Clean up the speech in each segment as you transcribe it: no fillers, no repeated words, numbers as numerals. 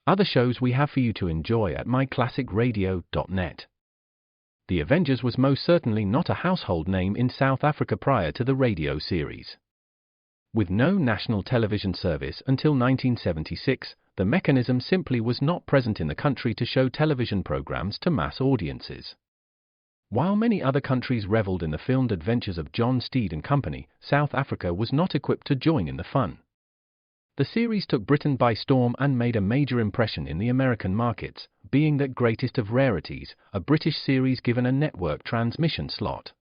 other shows we have for you to enjoy at myclassicradio.net. The Avengers was most certainly not a household name in South Africa prior to the radio series. With no national television service until 1976, the mechanism simply was not present in the country to show television programs to mass audiences. While many other countries reveled in the filmed adventures of John Steed and Company, South Africa was not equipped to join in the fun. The series took Britain by storm and made a major impression in the American markets, being that greatest of rarities, a British series given a network transmission slot.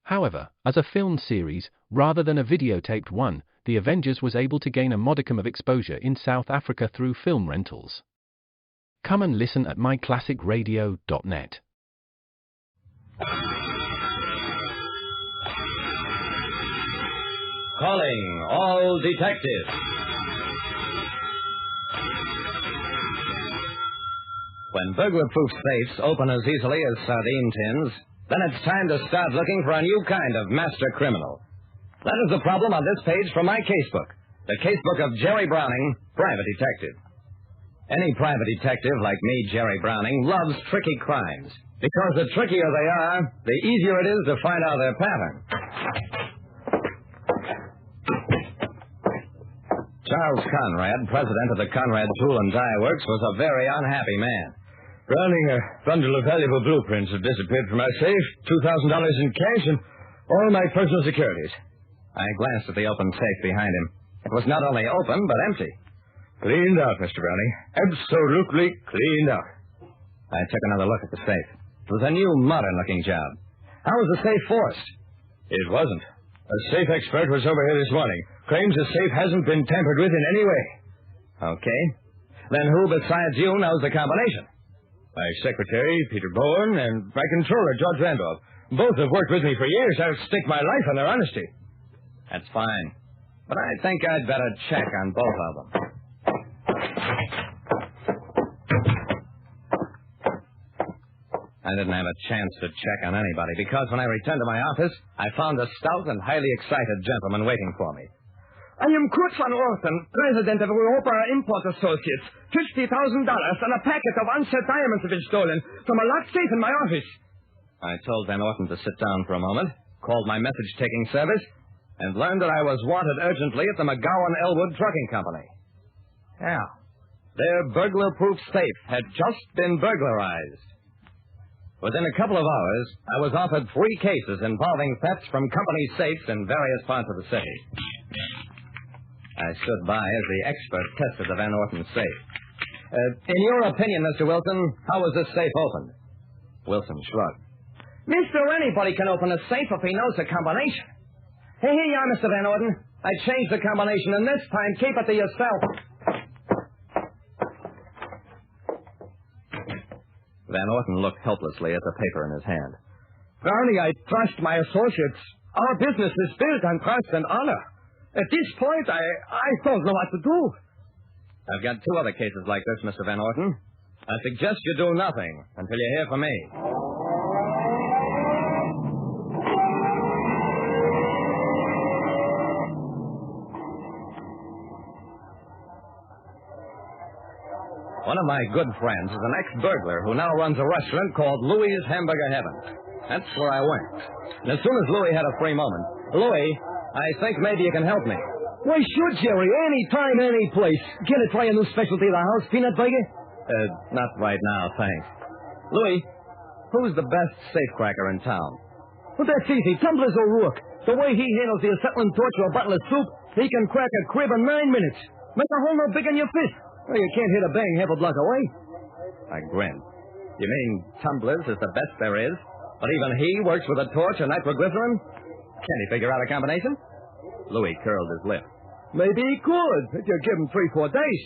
However, as a film series, rather than a videotaped one, The Avengers was able to gain a modicum of exposure in South Africa through film rentals. Come and listen at myclassicradio.net. Calling all detectives. When burglar-proof safes open as easily as sardine tins, then it's time to start looking for a new kind of master criminal. That is the problem on this page from my casebook, the casebook of Jerry Browning, private detective. Any private detective like me, Jerry Browning, loves tricky crimes, because the trickier they are, the easier it is to find out their pattern. Charles Conrad, president of the Conrad Tool and Die Works, was a very unhappy man. Browning, a bundle of valuable blueprints have disappeared from our safe, $2,000 in cash, and all my personal securities. I glanced at the open safe behind him. It was not only open, but empty. Cleaned out, Mr. Browning. Absolutely cleaned out. I took another look at the safe. It was a new, modern-looking job. How was the safe forced? It wasn't. A safe expert was over here this morning. Claims the safe hasn't been tampered with in any way. Okay. Then who besides you knows the combination? My secretary, Peter Bowen, and my controller, George Randolph. Both have worked with me for years. I'll stake my life on their honesty. That's fine. But I think I'd better check on both of them. I didn't have a chance to check on anybody, because when I returned to my office, I found a stout and highly excited gentleman waiting for me. I am Kurt van Orten, president of Europa Import Associates. $50,000 and a packet of unset diamonds have been stolen from a locked safe in my office. I told Van Orten to sit down for a moment, called my message-taking service, and learned that I was wanted urgently at the McGowan-Elwood Trucking Company. Yeah. Their burglar-proof safe had just been burglarized. Within a couple of hours, I was offered 3 cases involving thefts from company safes in various parts of the city. I stood by as the expert tested the Van Orten safe. In your opinion, Mr. Wilson, how was this safe opened? Wilson shrugged. Mister, anybody can open a safe if he knows the combination. Hey, here you are, Mr. Van Orten. I changed the combination, and this time, keep it to yourself. Van Orten looked helplessly at the paper in his hand. Brownie, I trust my associates. Our business is built on trust and honor. At this point, I don't know what to do. I've got 2 other cases like this, Mr. Van Orten. I suggest you do nothing until you hear from me. One of my good friends is an ex-burglar who now runs a restaurant called Louie's Hamburger Heaven. That's where I went. And as soon as Louie had a free moment, Louie, I think maybe you can help me. Why, sure, Jerry. Any time, any place. Can I try a new specialty of the house, peanut burger? Not right now, thanks. Louie, who's the best safecracker in town? Well, that's easy. Tumblers O'Rourke. The way he handles the acetylene torch or a bottle of soup, he can crack a crib in 9 minutes. Make a hole no big in your fist. Well, you can't hit a bang half a block away. I grinned. You mean Tumblers is the best there is? But even he works with a torch and nitroglycerin? Can he figure out a combination? Louis curled his lip. Maybe he could, if you give him 3-4 days.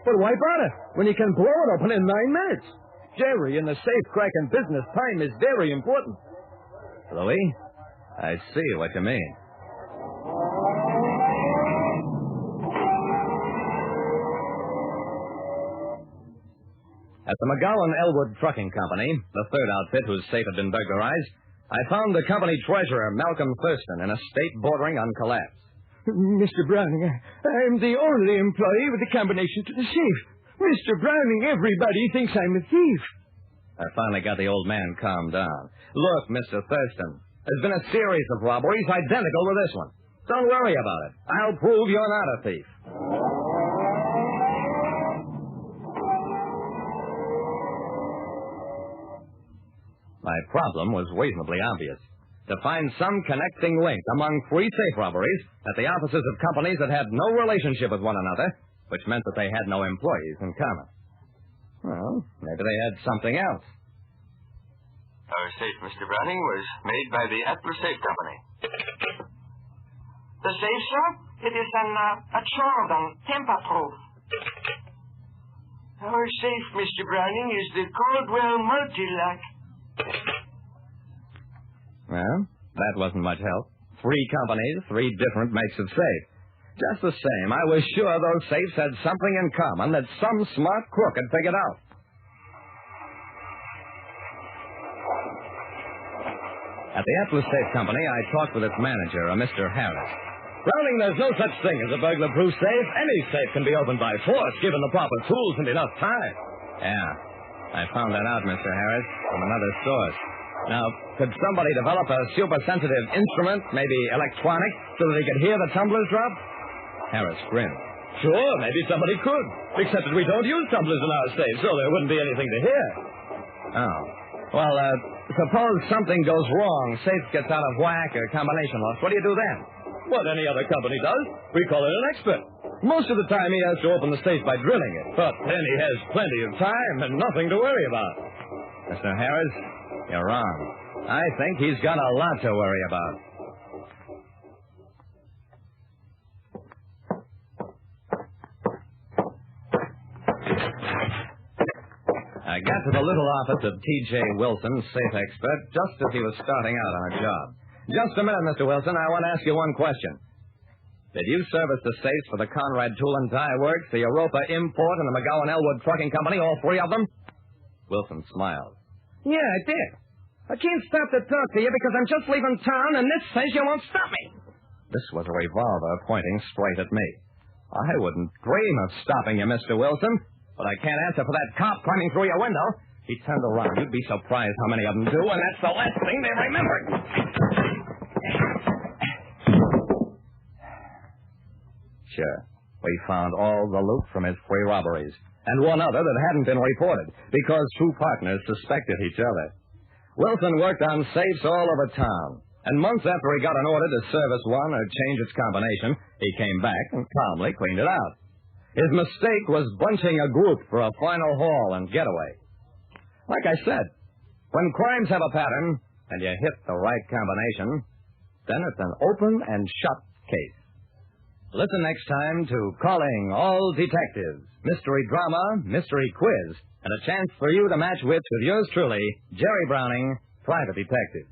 But why bother when you can blow it open in 9 minutes? Jerry, in the safe-cracking business, time is very important. Louis, I see what you mean. At the McGowan-Elwood Trucking Company, the third outfit whose safe had been burglarized, I found the company treasurer, Malcolm Thurston, in a state bordering on collapse. Mr. Browning, I'm the only employee with the combination to the safe. Mr. Browning, everybody thinks I'm a thief. I finally got the old man calmed down. Look, Mr. Thurston, there's been a series of robberies identical with this one. Don't worry about it. I'll prove you're not a thief. My problem was reasonably obvious. To find some connecting link among 3 safe robberies at the offices of companies that had no relationship with one another, which meant that they had no employees in common. Well, maybe they had something else. Our safe, Mr. Browning, was made by the Atlas Safe Company. The safe, sir? It is a Jordan, tamper-proof. Our safe, Mr. Browning, is the Caldwell Multilock. Well, that wasn't much help. 3 companies, 3 different makes of safe. Just the same, I was sure those safes had something in common that some smart crook had figured out. At the Atlas Safe Company, I talked with its manager, a Mr. Harris. Browning, there's no such thing as a burglar-proof safe. Any safe can be opened by force, given the proper tools and enough time. Yeah, I found that out, Mr. Harris, from another source. Now, could somebody develop a super-sensitive instrument, maybe electronic, so that he could hear the tumblers drop? Harris grinned. Sure, maybe somebody could. Except that we don't use tumblers in our safe, so there wouldn't be anything to hear. Oh. Well, suppose something goes wrong, safe gets out of whack or combination lost. What do you do then? What any other company does. We call in an expert. Most of the time he has to open the safe by drilling it, but then he has plenty of time and nothing to worry about. Mr. Harris, you're wrong. I think he's got a lot to worry about. I got to the little office of T.J. Wilson, safe expert, just as he was starting out on a job. Just a minute, Mr. Wilson. I want to ask you one question. Did you service the safes for the Conrad Tool and Die Works, the Europa Import, and the McGowan Elwood Trucking Company, all 3 of them? Wilson smiled. Yeah, I did. I can't stop to talk to you because I'm just leaving town, and this says you won't stop me. This was a revolver pointing straight at me. I wouldn't dream of stopping you, Mr. Wilson, but I can't answer for that cop climbing through your window. He turned around. You'd be surprised how many of them do, and that's the last thing they remember. Sure. We found all the loot from his 3 robberies, and one other that hadn't been reported, because 2 partners suspected each other. Wilson worked on safes all over town, and months after he got an order to service one or change its combination, he came back and calmly cleaned it out. His mistake was bunching a group for a final haul and getaway. Like I said, when crimes have a pattern and you hit the right combination, then it's an open and shut case. Listen next time to Calling All Detectives, mystery drama, mystery quiz, and a chance for you to match wits with yours truly, Jerry Browning, Private Detective.